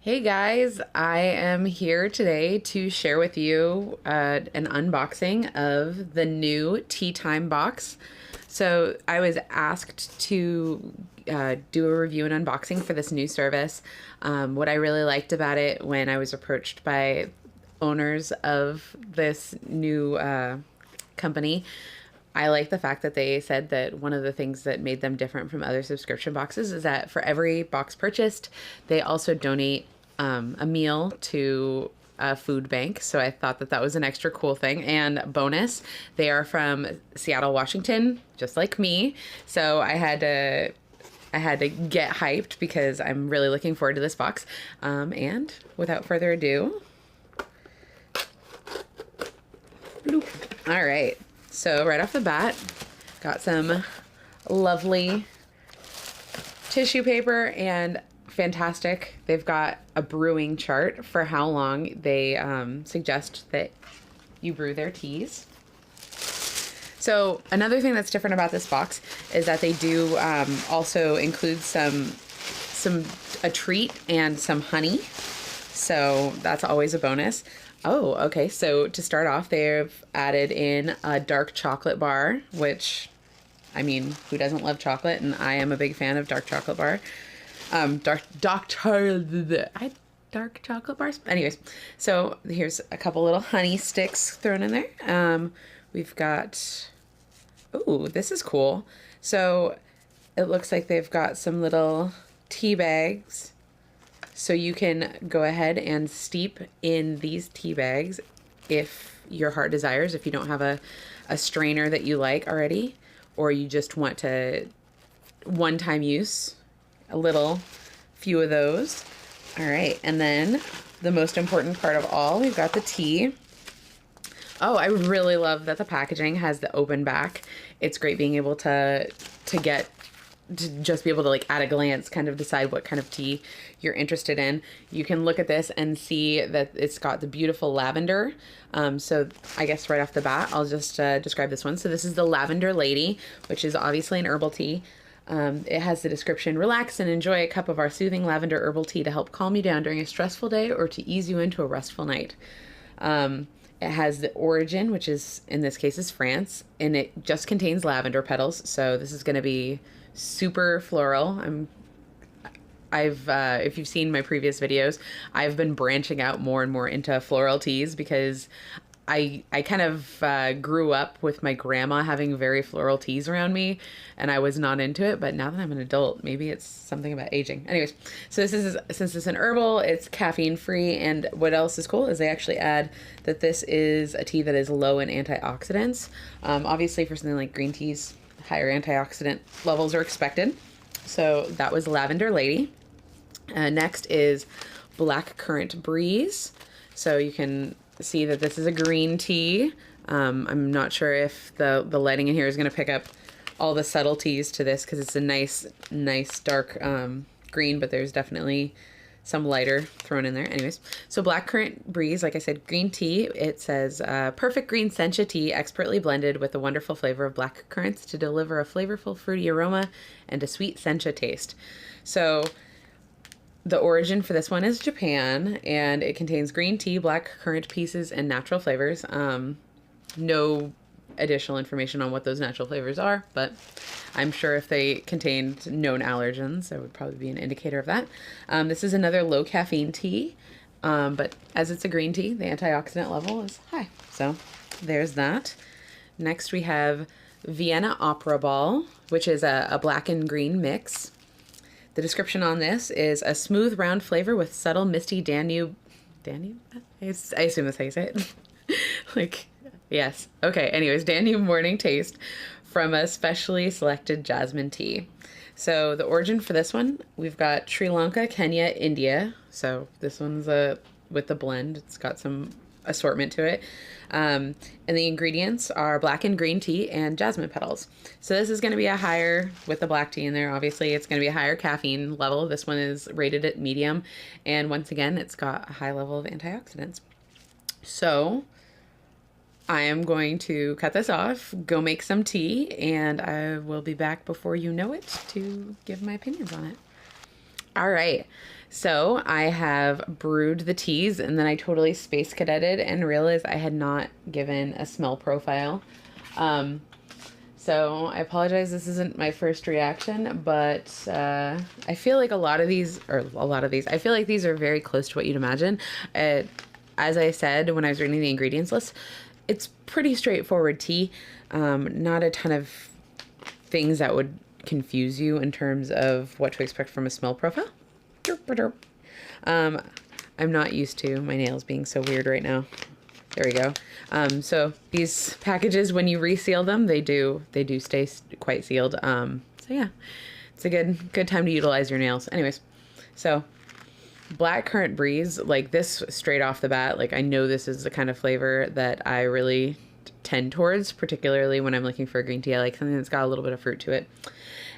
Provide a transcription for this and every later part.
Hey guys, I am here today to share with you an unboxing of the new Tea Time box. So I was asked to do a review and unboxing for this new service. What I really liked about it when I was approached by owners of this new company, I like the fact that they said that one of the things that made them different from other subscription boxes is that for every box purchased, they also donate a meal to a food bank. So I thought that that was an extra cool thing. And bonus, they are from Seattle, Washington, just like me. So I had to get hyped because I'm really looking forward to this box. And without further ado, bloop. All right. So right off the bat, got some lovely tissue paper and fantastic. They've got a brewing chart for how long they suggest that you brew their teas. So another thing that's different about this box is that they do also include a treat and some honey. So that's always a bonus. Oh, okay. So to start off, they've added in a dark chocolate bar, which, I mean, who doesn't love chocolate? And I am a big fan of dark chocolate bar. Dark chocolate bars. Anyways, so here's a couple little honey sticks thrown in there. We've got, oh, this is cool. So it looks like they've got some little tea bags. So you can go ahead and steep in these tea bags if your heart desires, if you don't have a strainer that you like already, or you just want to one-time use, a little few of those. All right, and then the most important part of all, we've got the tea. Oh, I really love that the packaging has the open back. It's great being able to just be able to, like, at a glance kind of decide what kind of tea you're interested in. You can look at this and see that it's got the beautiful lavender. So I guess right off the bat, I'll just describe this one. So this is the Lavender Lady, which is obviously an herbal tea. It has the description: relax and enjoy a cup of our soothing lavender herbal tea to help calm you down during a stressful day or to ease you into a restful night. It has the origin, which is, in this case, is France, and it just contains lavender petals. So this is going to be super floral. If you've seen my previous videos, I've been branching out more and more into floral teas because I kind of grew up with my grandma having very floral teas around me, and I was not into it. But now that I'm an adult, maybe it's something about aging. Anyways, so this is, since it's an herbal, it's caffeine free, and what else is cool is they actually add that this is a tea that is low in antioxidants. Obviously, for something like green teas, higher antioxidant levels are expected. So that was Lavender Lady. Next is Black Currant Breeze. So you can see that this is a green tea. I'm not sure if the lighting in here is going to pick up all the subtleties to this because it's a nice dark green, but there's definitely some lighter thrown in there. Anyways, so Black Currant Breeze, like I said, green tea. It says perfect green sencha tea, expertly blended with the wonderful flavor of black currants to deliver a flavorful fruity aroma and a sweet sencha taste. So the origin for this one is Japan, and it contains green tea, black currant pieces, and natural flavors. No additional information on what those natural flavors are, but I'm sure if they contained known allergens, that would probably be an indicator of that. This is another low caffeine tea, but as it's a green tea, the antioxidant level is high. So there's that. Next we have Vienna Opera Ball, which is a black and green mix. The description on this is a smooth, round flavor with subtle, misty Danube? I assume that's how you say it. Like, yes. Okay, anyways, Danube morning taste from a specially selected jasmine tea. So the origin for this one, we've got Sri Lanka, Kenya, India. So this one's with the blend. It's got some assortment to it. And the ingredients are black and green tea and jasmine petals. So this is going to be a higher, with the black tea in there, obviously, it's going to be a higher caffeine level. This one is rated at medium. And once again, it's got a high level of antioxidants. So I am going to cut this off, go make some tea, and I will be back before you know it to give my opinions on it. All right. So I have brewed the teas and then I totally space cadetted and realized I had not given a smell profile. Um, so I apologize, this isn't my first reaction, but I feel like I feel like these are very close to what you'd imagine. As I said when I was reading the ingredients list, it's pretty straightforward tea. Not a ton of things that would confuse you in terms of what to expect from a smell profile. I'm not used to my nails being so weird right now. There we go. So these packages, when you reseal them, they do stay quite sealed. So yeah, it's a good time to utilize your nails. Anyways, so Blackcurrant Breeze, like this straight off the bat, like I know this is the kind of flavor that I really tend towards, particularly when I'm looking for a green tea. I like something that's got a little bit of fruit to it.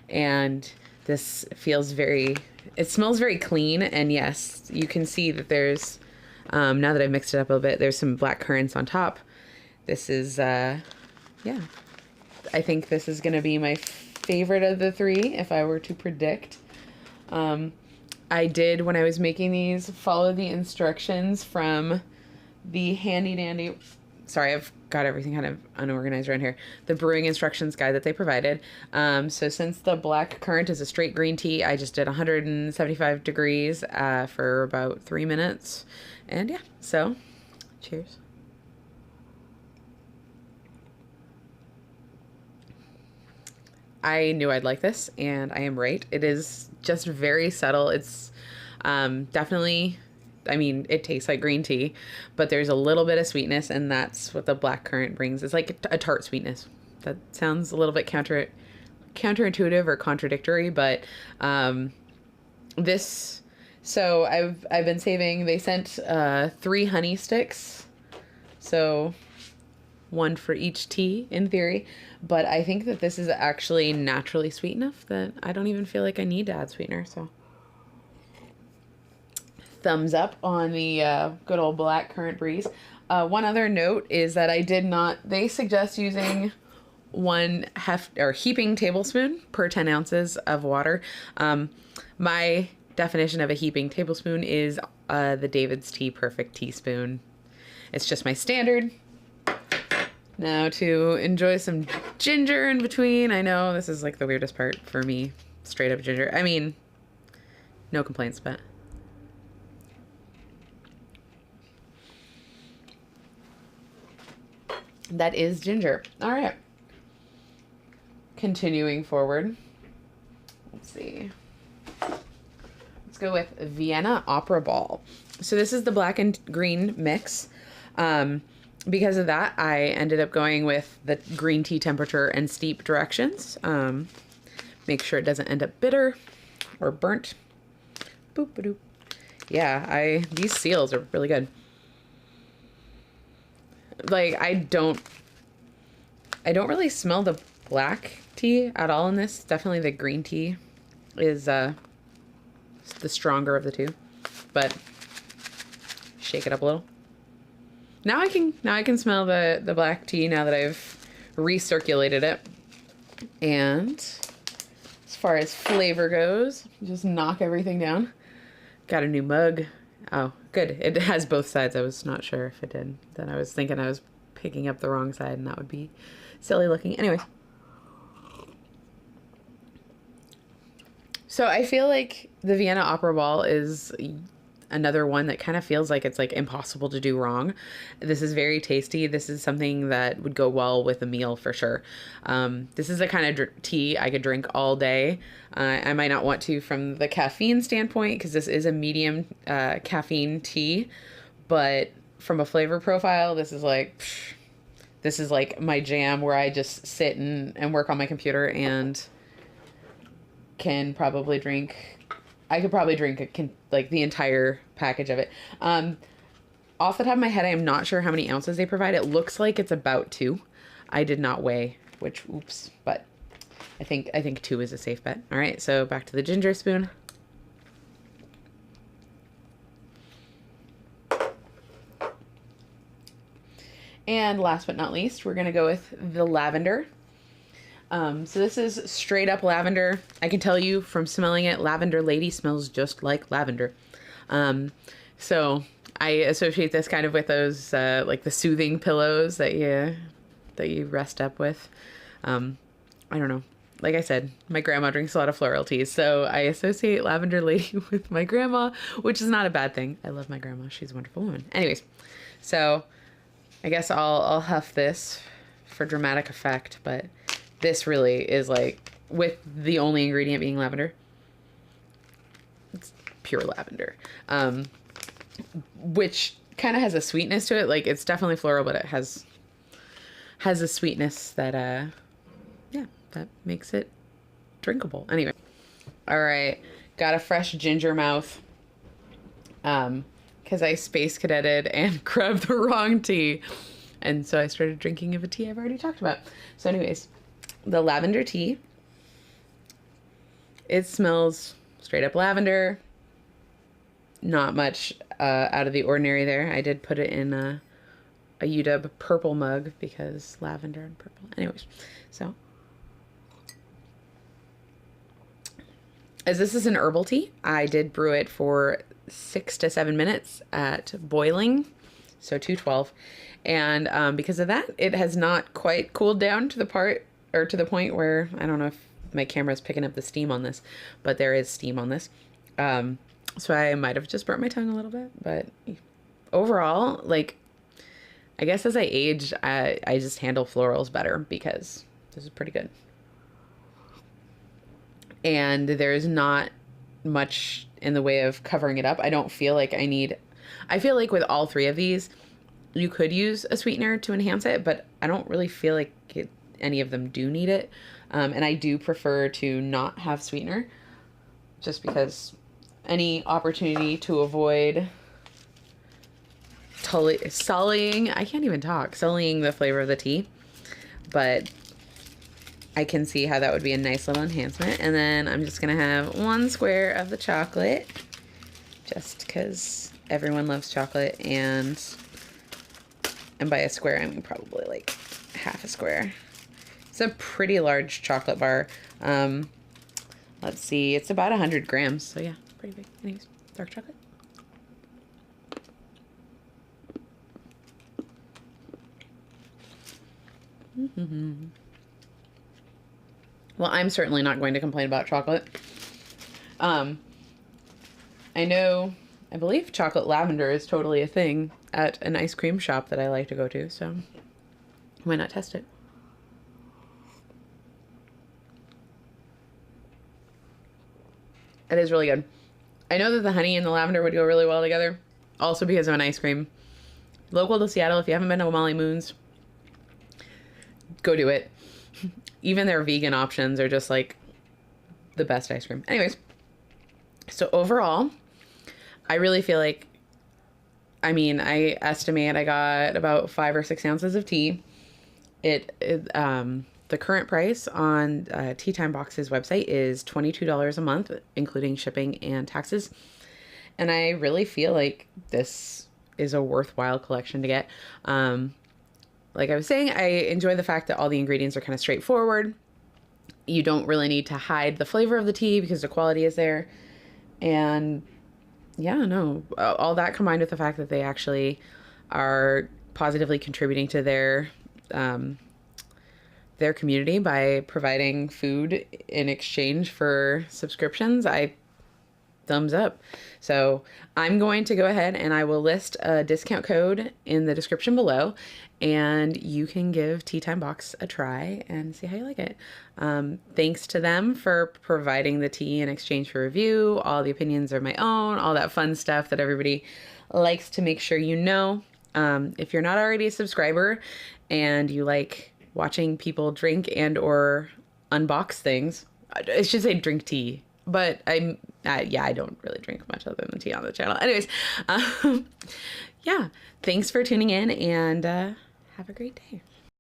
And this feels it smells very clean. And yes, you can see that there's, now that I've mixed it up a little bit, there's some black currants on top. This is, yeah, I think this is going to be my favorite of the three if I were to predict. I did, when I was making these, follow the instructions from the handy dandy, sorry, I've got everything kind of unorganized around here, the brewing instructions guide that they provided. So since the black currant is a straight green tea, I just did 175 degrees for about 3 minutes. And yeah, so cheers. I knew I'd like this, and I am right. It is just very subtle. It's definitely, I mean, it tastes like green tea, but there's a little bit of sweetness, and that's what the black currant brings. It's like a tart sweetness. That sounds a little bit counterintuitive or contradictory, but this. So I've been saving. They sent 3 honey sticks, so 1 for each tea in theory, but I think that this is actually naturally sweet enough that I don't even feel like I need to add sweetener. So thumbs up on the good old Blackcurrant Breeze. One other note is that they suggest using 1 heaping tablespoon per 10 ounces of water. My definition of a heaping tablespoon is the David's Tea Perfect teaspoon. It's just my standard. Now to enjoy some ginger in between. I know this is like the weirdest part for me. Straight up ginger. I mean, no complaints, but that is ginger. All right. Continuing forward. Let's see. Let's go with Vienna Opera Ball. So this is the black and green mix. Because of that, I ended up going with the green tea temperature and steep directions. Make sure it doesn't end up bitter or burnt. Boop-a-doop. Yeah, these seals are really good. Like, I don't really smell the black tea at all in this. Definitely the green tea is the stronger of the two. But shake it up a little. Now I can smell the black tea now that I've recirculated it. And as far as flavor goes, just knock everything down. Got a new mug. Oh, good. It has both sides. I was not sure if it did. Then I was thinking I was picking up the wrong side and that would be silly looking. Anyways. So I feel like the Vienna Opera Ball is another one that kind of feels like it's like impossible to do wrong. This is very tasty. This is something that would go well with a meal for sure. This is the kind of tea I could drink all day. I might not want to from the caffeine standpoint because this is a medium caffeine tea, but from a flavor profile, this is like my jam where I just sit and work on my computer and can probably drink. I could probably drink like the entire package of it. Off the top of my head, I am not sure how many ounces they provide. It looks like it's about 2. I did not weigh, which oops, but I think 2 is a safe bet. All right, so back to the ginger spoon. And last but not least, we're gonna go with the lavender. So this is straight up lavender. I can tell you from smelling it, Lavender Lady smells just like lavender. So I associate this kind of with those like the soothing pillows that you rest up with. I don't know. Like I said, my grandma drinks a lot of floral teas, so I associate Lavender Lady with my grandma, which is not a bad thing. I love my grandma. She's a wonderful woman. Anyways, so I guess I'll huff this for dramatic effect, but this really is like, with the only ingredient being lavender, it's pure lavender, which kind of has a sweetness to it. Like, it's definitely floral, but it has a sweetness that yeah, that makes it drinkable. Anyway, all right, got a fresh ginger mouth because I space cadeted and grabbed the wrong tea, and so I started drinking of a tea I've already talked about. So anyways, the lavender tea, it smells straight up lavender. Not much out of the ordinary there. I did put it in a UW purple mug because lavender and purple. Anyways, so as this is an herbal tea, I did brew it for 6 to 7 minutes at boiling, so 212, and because of that, it has not quite cooled down to the point where, I don't know if my camera is picking up the steam on this, but there is steam on this. So I might have just burnt my tongue a little bit, but overall, like, I guess as I age, I just handle florals better because this is pretty good. And there's not much in the way of covering it up. I don't feel like I feel like with all three of these, you could use a sweetener to enhance it, but I don't really feel like any of them do need it. And I do prefer to not have sweetener just because any opportunity to avoid sullying the flavor of the tea, but I can see how that would be a nice little enhancement. And then I'm just gonna have 1 square of the chocolate, just because everyone loves chocolate, and by a square I mean probably like half a square. It's a pretty large chocolate bar. Let's see, it's about 100 grams, so yeah, pretty big. Anyways, dark chocolate. Well, I'm certainly not going to complain about chocolate. I believe chocolate lavender is totally a thing at an ice cream shop that I like to go to, so why not test it? It is really good. I know that the honey and the lavender would go really well together, also because of an ice cream. Local to Seattle, if you haven't been to Molly Moon's, go do it. Even their vegan options are just like the best ice cream. Anyways, so overall, I really feel like, I estimate I got about 5 or 6 ounces of tea. The current price on Tea Time Box's website is $22 a month, including shipping and taxes. And I really feel like this is a worthwhile collection to get. Like I was saying, I enjoy the fact that all the ingredients are kind of straightforward. You don't really need to hide the flavor of the tea because the quality is there. And yeah, no, all that combined with the fact that they actually are positively contributing to their community by providing food in exchange for subscriptions, I thumbs up. So I'm going to go ahead and I will list a discount code in the description below, and you can give Tea Time Box a try and see how you like it. Thanks to them for providing the tea in exchange for review. All the opinions are my own, all that fun stuff that everybody likes to make sure you know. If you're not already a subscriber and you like watching people drink and or unbox things, I should say drink tea, but I don't really drink much other than tea on the channel. Anyways, yeah, thanks for tuning in, and have a great day.